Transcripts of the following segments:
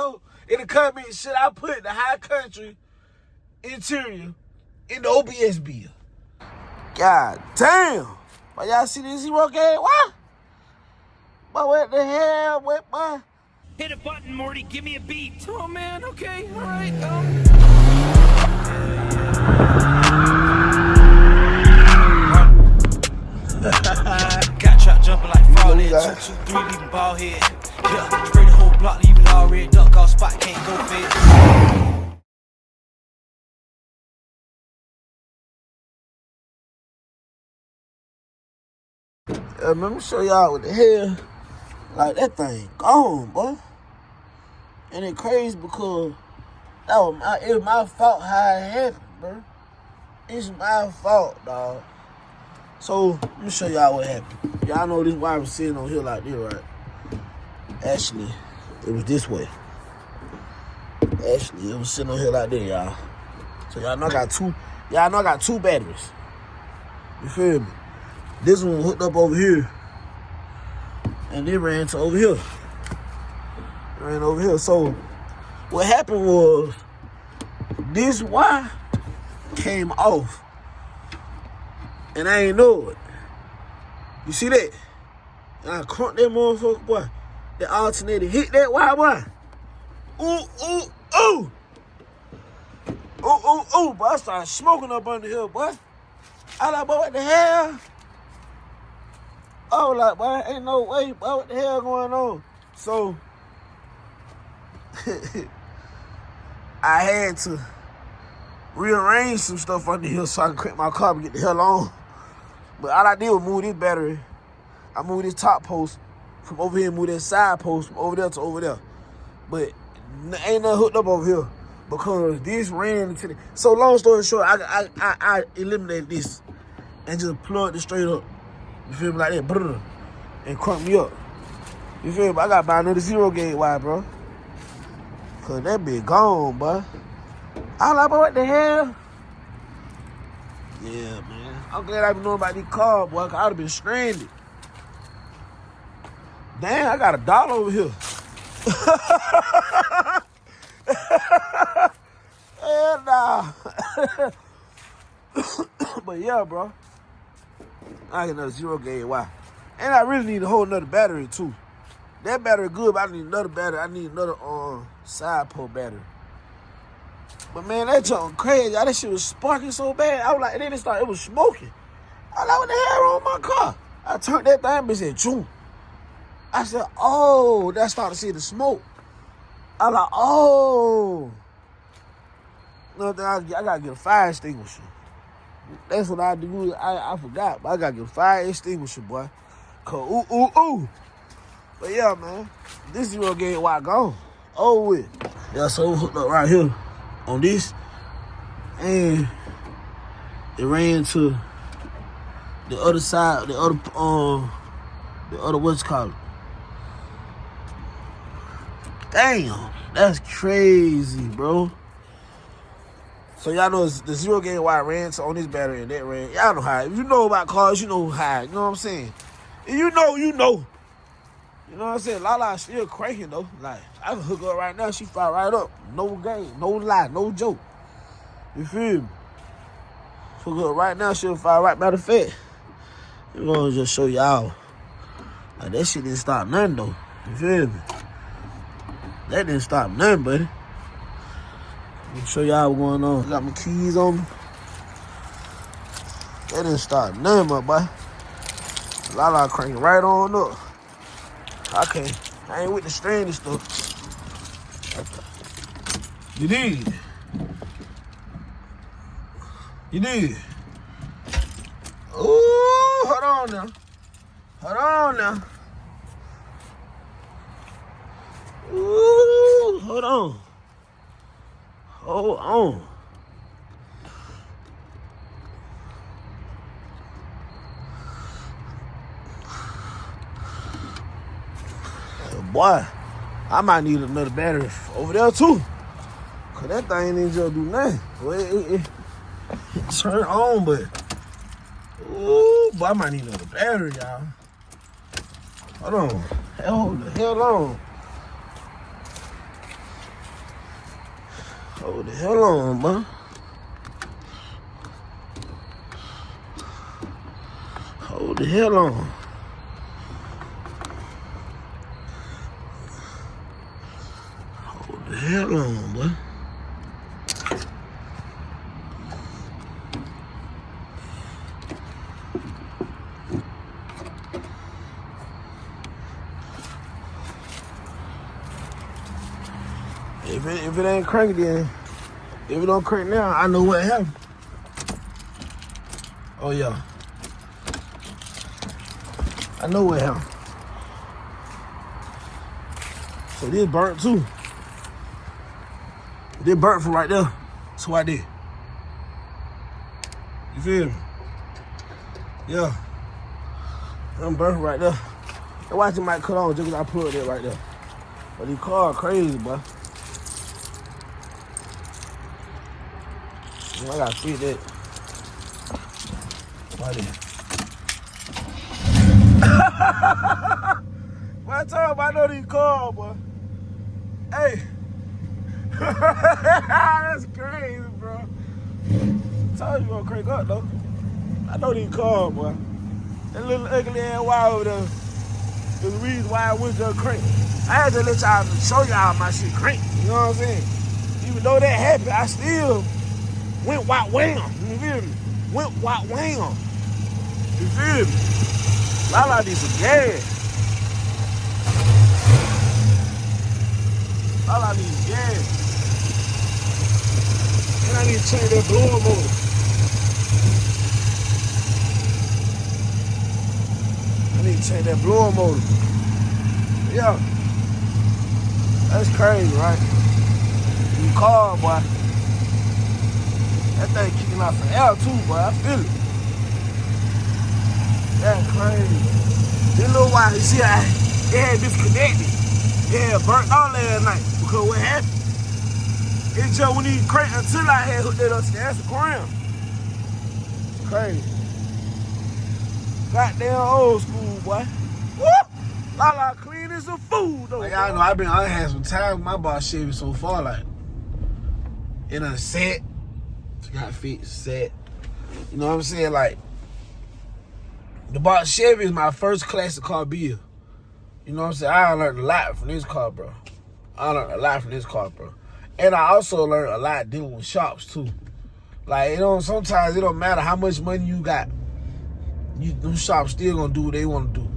know in the comments, should I put the high country interior in the OBS bill? God damn. But y'all see this zero gauge? What? But what the hell? What, boy? Hit a button, Morty. Give me a beat. Oh, man. Okay. All right. Got shot jumping like frog leg. 2, 2, 3, leaving ball head. Yeah, spray the whole block, leave it all red. Duck off spot, can't go fed. Let me show y'all what the hell. Like, that thing gone, boy. And it crazy because it was my fault how it happened, bro. It's my fault, dog. So, let me show y'all what happened. Y'all know this why I was sitting on here like this, right? Actually, it was this way. Actually, it was sitting on here like this, y'all. So y'all know I got two batteries. You feel me? This one hooked up over here. And it ran to over here. Ran over here. So what happened was this wire came off. And I ain't know it. You see that? And I crunked that motherfucker, boy. The alternator hit that wire, boy. Ooh, ooh, ooh. Ooh, ooh, ooh. Boy, I started smoking up under here, boy. I like, boy, what the hell? I was like, boy, ain't no way, boy, what the hell going on? So, I had to rearrange some stuff under here so I can crank my car and get the hell on. But all I did was move this battery. I moved this top post from over here, move that side post from over there to over there. But ain't nothing hooked up over here because this ran into the... So long story short, I eliminated this and just plugged it straight up. You feel me? Like that, brr, and crunk me up. You feel me? I gotta buy another zero gauge wire, bro. Cause that bitch gone, boy. I like, boy, what the hell? Yeah, man. I'm glad I been knowing about these cars, boy, cause I would've been stranded. Damn, I got $1 over here. Hell nah. But yeah, bro. I get another zero gauge wire. And I really need a whole nother battery too. That battery good, but I need another battery. I need another side pole battery. But man, that junk crazy. That shit was sparking so bad. I was like, and then it was smoking. I was like, what the hell wrong with my car? I turned that thing, bitch said, June. I said, oh, that started to see the smoke. I was like, oh. Another thing, I gotta get a fire extinguisher. That's what I do. I forgot, but I gotta get a fire extinguisher, boy. Cause ooh. But yeah, man, this zero gauge wire gone. Oh, with. Yeah, so hooked up right here on this, and it ran to the other side, the other what's called. Damn, that's crazy, bro. So y'all know the zero gauge wire ran on this battery and that ran. Y'all know how. If you know about cars, you know how. You know what I'm saying? If you know, you know. You know what I'm saying? Lala's still cranking though. Like, I can hook her up right now. She fire right up. No game, no lie, no joke. You feel me? Hook her up right now. She'll fire right. Matter of fact, I'm gonna just show y'all. Like, that shit didn't stop nothing though. You feel me? That didn't stop nothing, buddy. Let me show y'all what's going on. Got my keys on me. That didn't stop nothing, my boy. Lala cranking right on up. I ain't with the stranded stuff. You did. Ooh, hold on now. Ooh, hold on. Boy, I might need another battery over there too. Cause that thing didn't just do nothing. Well, it turned on, but ooh, boy, I might need another battery, y'all. Hold on. Hold the hell on. Hold the hell on, man. Hold the hell on. Hold the hell on, boy. If it ain't crank, then if it don't crank now, I know what happened. Oh yeah, I know what happened. So this burnt too. This burnt from right there. That's what I did. You feel me? Yeah. I'm burnt right there. And watch it might cut on just because I plugged it right there. But these cars crazy, boy. I gotta fit that. Why then? By the time I know these cars, boy. Hey. That's crazy, bro. I told you gonna crank up, though. I know these cars, boy. That little ugly ass wire over there is the reason why I went to crank. I had to let y'all show y'all my shit crank. You know what I'm saying? Even though that happened, I still went white wham. You feel me? Went white wham. You feel me? Lala need some gas. Lala needs gas. And I need to change that blower motor. I need to change that blower motor. Yeah. That's crazy, right? You car, boy. That thing kicking off the air too, boy. I feel it. That's crazy. This little while, you see, it had disconnected. It had burnt out last night. Because what happened? It's just when he cranked until I had hooked that up to the ground. It's crazy. Goddamn old school, boy. Woo! Lala clean as a fool, though. Like, y'all know, I had some time with my boss Chevy so far, like, it done set. Got fixed, set. You know what I'm saying? Like, the boss Chevy is my first classic car build. You know what I'm saying? I learned a lot from this car, bro. And I also learned a lot dealing with shops, too. Like, sometimes it don't matter how much money you got. Them shops still gonna do what they want to do.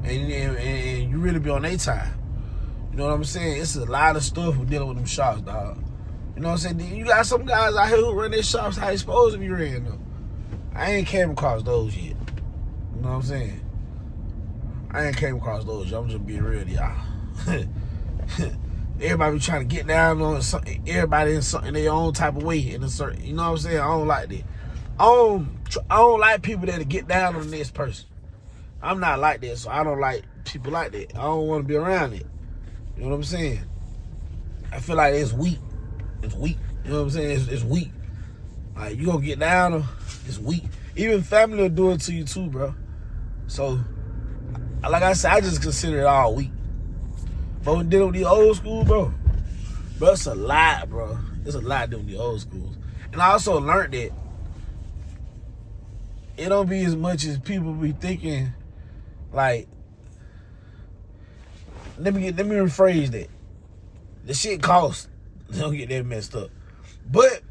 And you really be on their time. You know what I'm saying? It's a lot of stuff with dealing with them shops, dog. You know what I'm saying? You got some guys out here who run their shops how they supposed to be ran, though. I ain't came across those yet. You know what I'm saying? I ain't came across those. I'm just being real to y'all. Everybody be trying to get down on something. Everybody in their own type of way. In a certain, you know what I'm saying? I don't like that. I don't like people that get down on the next person. I'm not like that, so I don't like people like that. I don't want to be around it. You know what I'm saying? I feel like it's weak. It's weak. You know what I'm saying? It's weak. Like, you gonna get down on, it's weak. Even family will do it to you too, bro. So, like I said, I just consider it all weak. But when dealing with the old school, bro, it's a lot, bro. It's a lot dealing with the old schools. And I also learned that it don't be as much as people be thinking. Like, let me rephrase that. The shit costs. Don't get that messed up. But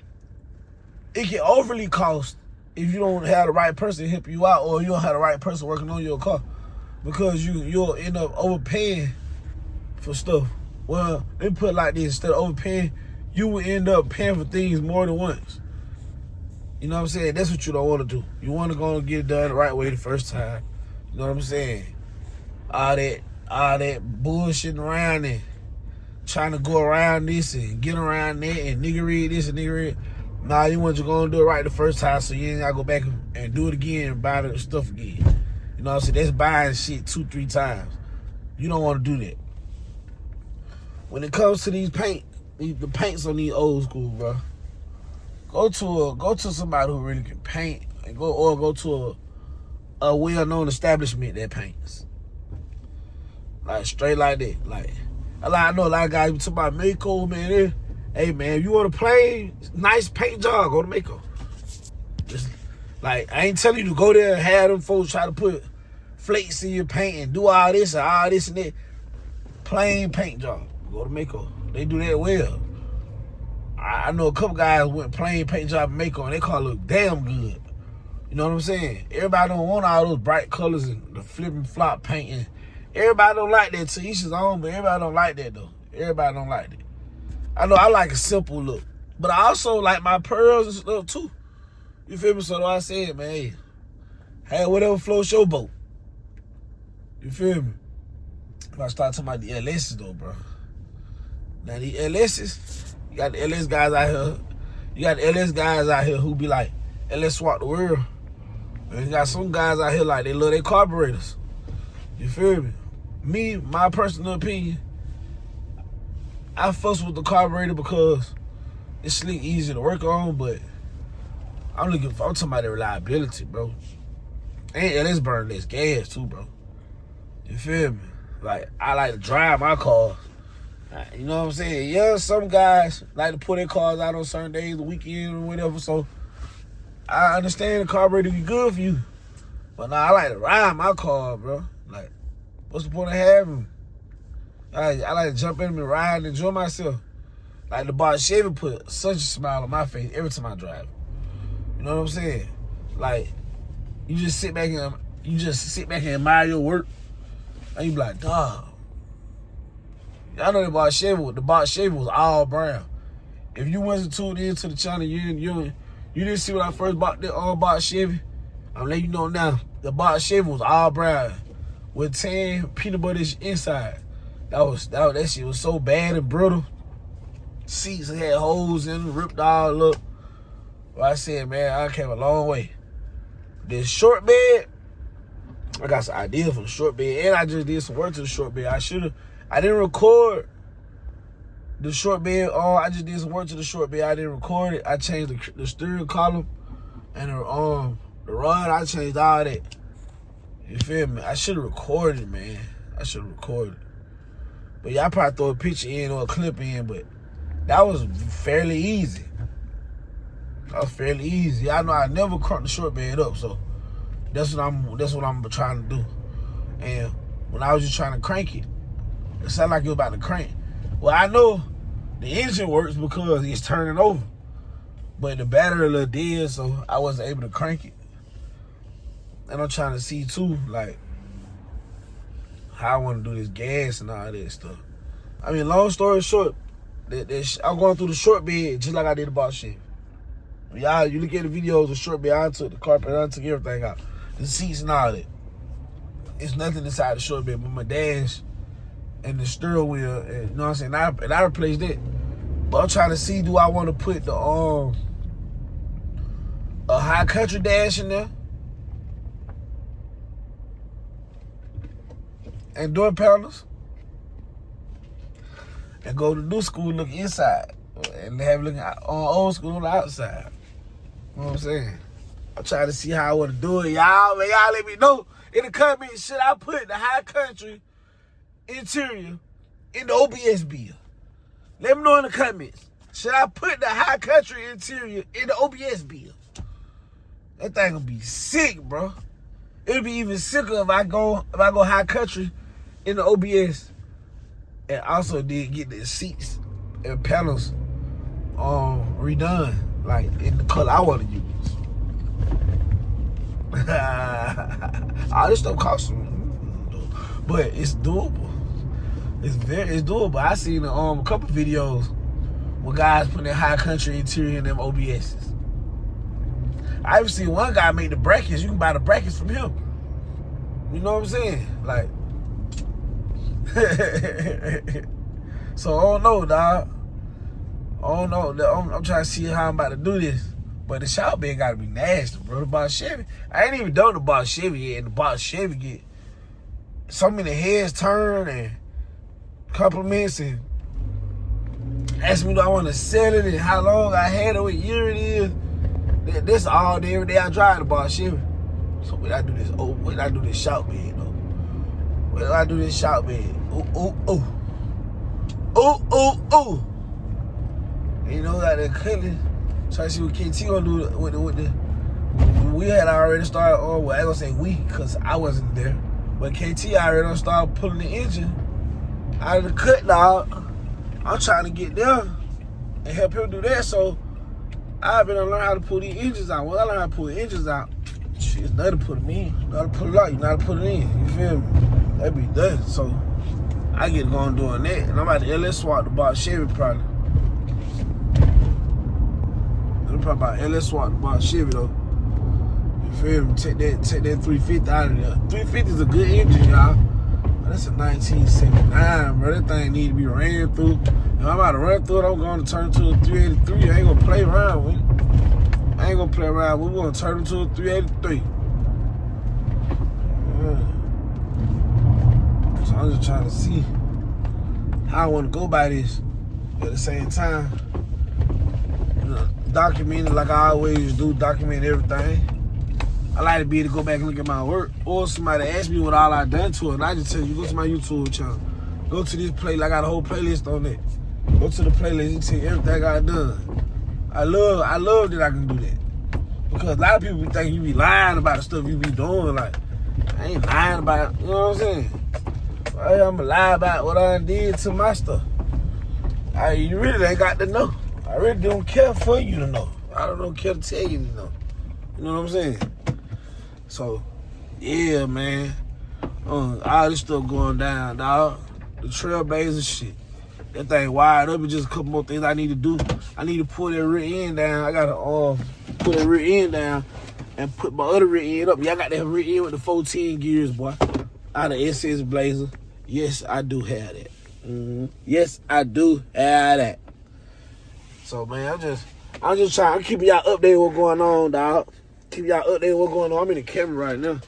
it can overly cost if you don't have the right person to help you out, or you don't have the right person working on your car, because you'll end up overpaying for stuff. Well, let me put it like this: instead of overpaying, you will end up paying for things more than once. You know what I'm saying? That's what you don't want to do. You want to go and get it done the right way the first time. You know what I'm saying? All that bullshitting around and trying to go around this and get around that and niggery this and niggery. Nah, you want to go and do it right the first time, so you ain't got to go back and do it again and buy the stuff again. You know what I'm saying? That's buying shit 2-3 times. You don't want to do that. When it comes to these the paints on these old school, bro, go to somebody who really can paint, and go to a well-known establishment that paints. Like, straight like that. Like, I know a lot of guys be talking about Mako, man. Hey, man, if you want to play nice paint job, go to Mako. Just, like, I ain't telling you to go there and have them folks try to put flakes in your paint and do all this and all this and that. Plain paint job. Go to Mako. They do that well. I know a couple guys went plain paint job in Mako and they call it look damn good. You know what I'm saying? Everybody don't want all those bright colors and the flip and flop painting. Everybody don't like that. To each his own, but everybody don't like that though. Everybody don't like that. I know I like a simple look, but I also like my pearls and stuff too. You feel me? So I said, man, hey, whatever floats your boat. You feel me? If I start talking about the LSs though, bro. Now the LSs, you got the LS guys out here. You got the LS guys out here who be like, LS swap the world. And you got some guys out here like they love their carburetors. You feel me? Me, my personal opinion, I fuss with the carburetor because it's slick, easy to work on, but I'm talking about the reliability, bro. And let's burn less gas too, bro. You feel me? Like, I like to drive my cars. You know what I'm saying? Yeah, some guys like to put their cars out on certain days, the weekend or whatever, so I understand the carburetor be good for you. But nah, I like to ride my car, bro. Like, what's the point of having them? I like to jump in and ride and enjoy myself. Like the boss Chevy put such a smile on my face every time I drive. You know what I'm saying? Like, you just sit back and admire your work, and you be like, dog. I know the boss Chevy was all brown. If you wasn't tuned into the channel, you didn't see when I first bought the box Chevy. I'm letting you know now. The box Chevy was all brown with tan peanut butter inside. That shit was so bad and brittle. Seats had holes in them, ripped all up. Well, I said, man, I came a long way. This short bed, I got some ideas for the short bed, and I just did some work to the short bed. I didn't record the short bed. I just did some work to the short bed. I didn't record it. I changed the steering column and the rod. I changed all that. You feel me? I should have recorded it, man. I should have recorded it. But yeah, I probably throw a picture in or a clip in, but that was fairly easy. That was fairly easy. I know I never cranked the short bed up, so that's what I'm trying to do. And when I was just trying to crank it, it sounded like it was about to crank. Well, I know the engine works because it's turning over, but the battery a little dead, so I wasn't able to crank it. And I'm trying to see too, like, how I want to do this gas and all that stuff. I mean, long story short, I'm going through the short bed just like I did the box Chevy. Y'all, you look at the videos of the short bed, I took the carpet, I took everything out. The seats and all that. It's nothing inside the short bed but my dash and the steering wheel, and you know what I'm saying? And I replaced it. But I'm trying to see, do I want to put the a high country dash in there? And door panels? And go to new school look inside. And have it looking on old school on the outside. You know what I'm saying? I'm trying to see how I want to do it, y'all. Man, y'all let me know in the comments, should I put the high country interior in the OBS bill? Let me know in the comments. Should I put the high country interior in the OBS bill? That thing gonna be sick, bro. It'll be even sicker if I go high country in the OBS, and also did get the seats and panels redone, like in the color I want to use. All this stuff costs some, but it's doable. It's doable. I seen a couple videos where guys putting their high country interior in them OBSs. I even seen one guy make the brackets. You can buy the brackets from him. You know what I'm saying? Like, so I don't know, dog. I don't know. I'm trying to see how I'm about to do this. But the shout bed gotta be nasty, bro. The box Chevy. I ain't even done the box Chevy yet, and the box Chevy get so many heads turn and compliments and ask me do I want to sell it and how long I had it, what year it is. This all day, every day I drive the box Chevy. So when I do this, when I do this shout bed, though. When I do this shout bed, ooh. And you know, out there cutting, trying to see what KT gonna do with the. We had already started, well, I ain't gonna say we, because I wasn't there. But KT already done started pulling the engine out of the cut, dog. I'm trying to get there and help him do that. So I've been to learn how to pull these engines out. When I learn how to pull the engines out, shit, it's nothing to put them in. You know how to pull it out, you know how to put it in. You feel me? That be done. So I get going doing that. And I'm about to LS swap to buy Chevy probably. I'm probably about LS swap to buy Chevy though. You feel me? Take that 350 out of there. 350 is a good engine, y'all. That's a 1979, bro. That thing need to be ran through. If I'm about to run through it, I'm going to turn it to a 383. I ain't going to play around with it. I ain't going to play around. We're going to turn it to a 383. So I'm just trying to see how I want to go by this. But at the same time, you know, document it like I always do, document everything. I like to be able to go back and look at my work. Or somebody ask me what all I done to it. And I just tell you, go to my YouTube channel. Go to this playlist. I got a whole playlist on it. Go to the playlist and see everything I done. I love that I can do that. Because a lot of people think you be lying about the stuff you be doing. Like, I ain't lying about it. You know what I'm saying? I'm going to lie about what I did to my stuff. You really ain't got to know. I really don't care for you to know. I don't care to tell you to know. You know what I'm saying? So, yeah, man. All this stuff going down, dog. The Trailblazer shit. That thing wired up. It's just a couple more things I need to do. I need to pull that rear end down. I gotta put that rear end down and put my other rear end up. Yeah, I got that rear end with the 14 gears, boy. Out of SS Blazer. Yes, I do have that. Yes, I do have that. So, man, I'm just trying to keep y'all updated what's going on, dog. Keep y'all updated what's going on. I'm in the Camry right now.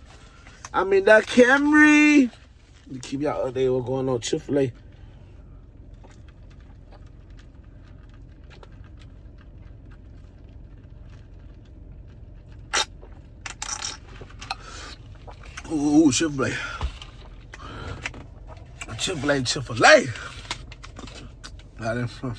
I'm in that Camry. Keep y'all updated what's going on. Chick-fil-A. Ooh, Chevrolet. Chevrolet. Got it from.